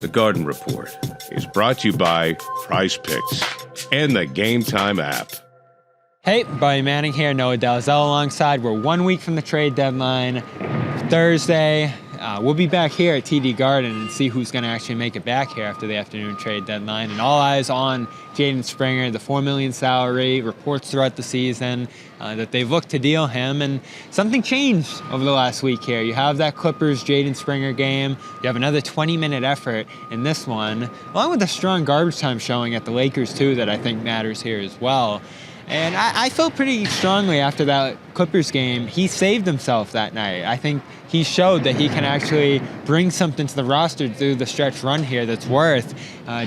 The Garden Report is brought to you by Prize Picks and the Game Time app. Hey, Buddy Manning here, Noah Dalzell alongside. We're 1 week from the trade deadline, Thursday. We'll be back here at TD Garden and see who's going to actually make it back here after the afternoon trade deadline. And all eyes on Jaden Springer, the $4 million salary, reports throughout the season that they've looked to deal him. And something changed over the last week here. You have that Clippers Jaden Springer game. You have another 20-minute effort in this one, along with a strong garbage time showing at the Lakers, too, that I think matters here as well. And I felt pretty strongly after that Clippers game. He saved himself that night. I think he showed that he can actually bring something to the roster through the stretch run here that's worth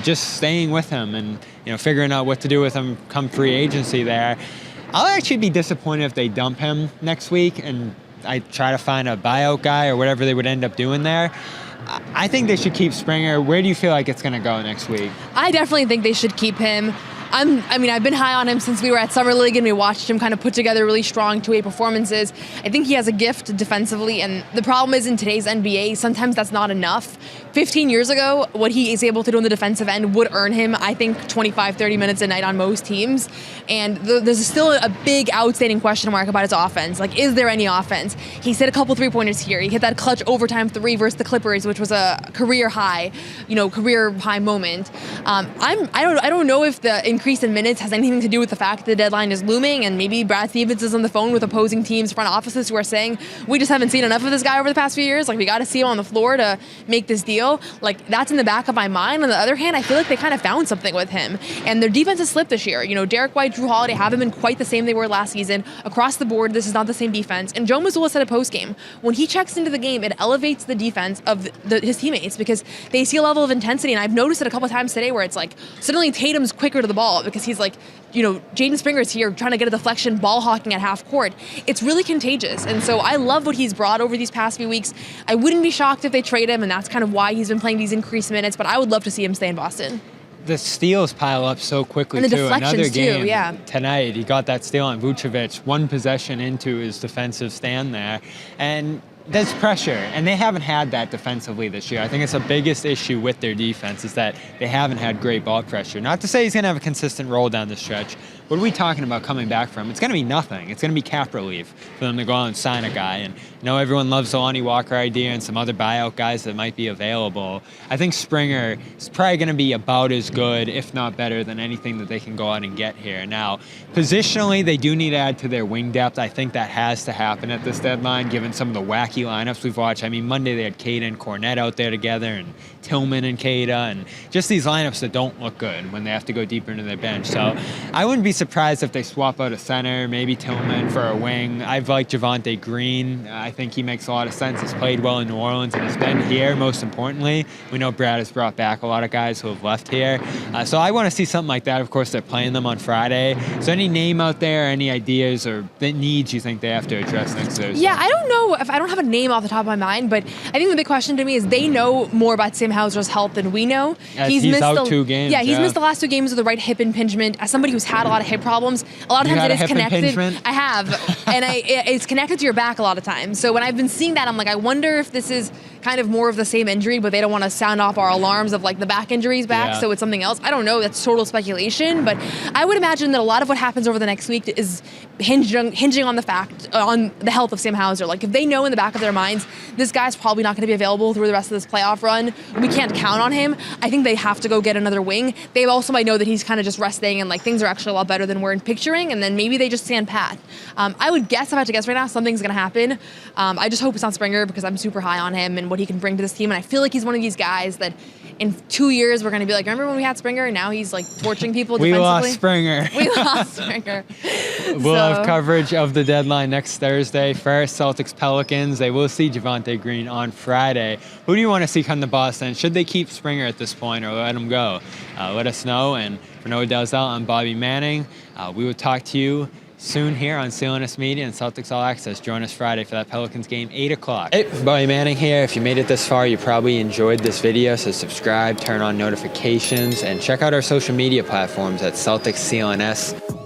just staying with him and figuring out what to do with him come free agency there. I'll actually be disappointed if they dump him next week and I try to find a buyout guy or whatever they would end up doing there. I think they should keep Springer. Where do you feel like it's going to go next week? I definitely think they should keep him. I've been high on him since we were at Summer League and we watched him kind of put together really strong two-way performances. I think he has a gift defensively, and the problem is in today's NBA, sometimes that's not enough. 15 years ago, what he is able to do on the defensive end would earn him, I think, 25, 30 minutes a night on most teams. And there's still a big outstanding question mark about his offense. Like, is there any offense? He's hit a couple three-pointers here. He hit that clutch overtime three versus the Clippers, which was a career high moment. I don't know if the increase in minutes has anything to do with the fact that the deadline is looming, and maybe Brad Stevens is on the phone with opposing teams' front offices who are saying, we just haven't seen enough of this guy over the past few years. Like, we got to see him on the floor to make this deal. Like, that's in the back of my mind. On the other hand, I feel like they kind of found something with him, and their defense has slipped this year. Derek White, Drew Holiday haven't been quite the same they were last season. Across the board, this is not the same defense. And Joe Mazzulla said a post-game, when he checks into the game, it elevates the defense of his teammates because they see a level of intensity. And I've noticed it a couple times today where it's like suddenly Tatum's quicker to the ball because he's like, Jaden Springer's here trying to get a deflection, ball hawking at half court. It's really contagious. And so I love what he's brought over these past few weeks. I wouldn't be shocked if they trade him, and that's kind of why he's been playing these increased minutes, but I would love to see him stay in Boston. The steals pile up so quickly, and the too. deflections Another game too, yeah. Tonight, he got that steal on Vucevic, one possession into his defensive stand there. And there's pressure, and they haven't had that defensively this year. I think it's the biggest issue with their defense is that they haven't had great ball pressure. Not to say he's going to have a consistent role down the stretch. What are we talking about coming back from? It's going to be nothing. It's going to be cap relief for them to go out and sign a guy. And everyone loves the Lonnie Walker idea and some other buyout guys that might be available. I think Springer is probably going to be about as good, if not better, than anything that they can go out and get here. Now, positionally, they do need to add to their wing depth. I think that has to happen at this deadline, given some of the wacky lineups we've watched. I mean, Monday they had Kata and Cornette out there together, and Tillman and Kata, and just these lineups that don't look good when they have to go deeper into their bench. So I wouldn't be surprised if they swap out a center, maybe Tillman for a wing. I've liked Javonte Green. I think he makes a lot of sense. He's played well in New Orleans and has been here, most importantly. We know Brad has brought back a lot of guys who have left here. So I want to see something like that. Of course, they're playing them on Friday. So any name out there, any ideas or needs you think they have to address next Thursday? Yeah, I don't know if I don't have a name off the top of my mind, but I think the big question to me is they know more about Sam Hauser's health than we know. He's missed out 2 games. Yeah, he's missed the last 2 games with the right hip impingement. As somebody who's had a lot of hip problems, a lot of times it is connected. Impingement? I have, and it's connected to your back a lot of times. So when I've been seeing that, I'm like, I wonder if this is kind of more of the same injury, but they don't want to sound off our alarms of like the back injuries back, so it's something else. I don't know. That's total speculation, but I would imagine that a lot of what happens over the next week is hinging on the health of Sam Hauser. Like, if they know in the back of their minds this guy's probably not going to be available through the rest of this playoff run, we can't count on him, I think they have to go get another wing. They also might know that he's kind of just resting and like things are actually a lot better than we're picturing, and then maybe they just stand pat. I would guess, if I had to guess right now, something's going to happen. I just hope it's not Springer because I'm super high on him and what he can bring to this team, and I feel like he's one of these guys that in 2 years we're going to be like, remember when we had Springer and now he's like torching people defensively? We lost Springer. We lost Springer. We'll have coverage of the deadline next Thursday. First, Celtics Pelicans. They will see Javonte Green on Friday. Who do you want to see come to Boston? Should they keep Springer at this point or let him go? Let us know. And for Noah Dalzell, I'm Bobby Manning. We will talk to you soon here on CLNS Media and Celtics All Access. Join us Friday for that Pelicans game, 8 o'clock. Hey, Bobby Manning here. If you made it this far, you probably enjoyed this video, so subscribe, turn on notifications, and check out our social media platforms at Celtics CLNS.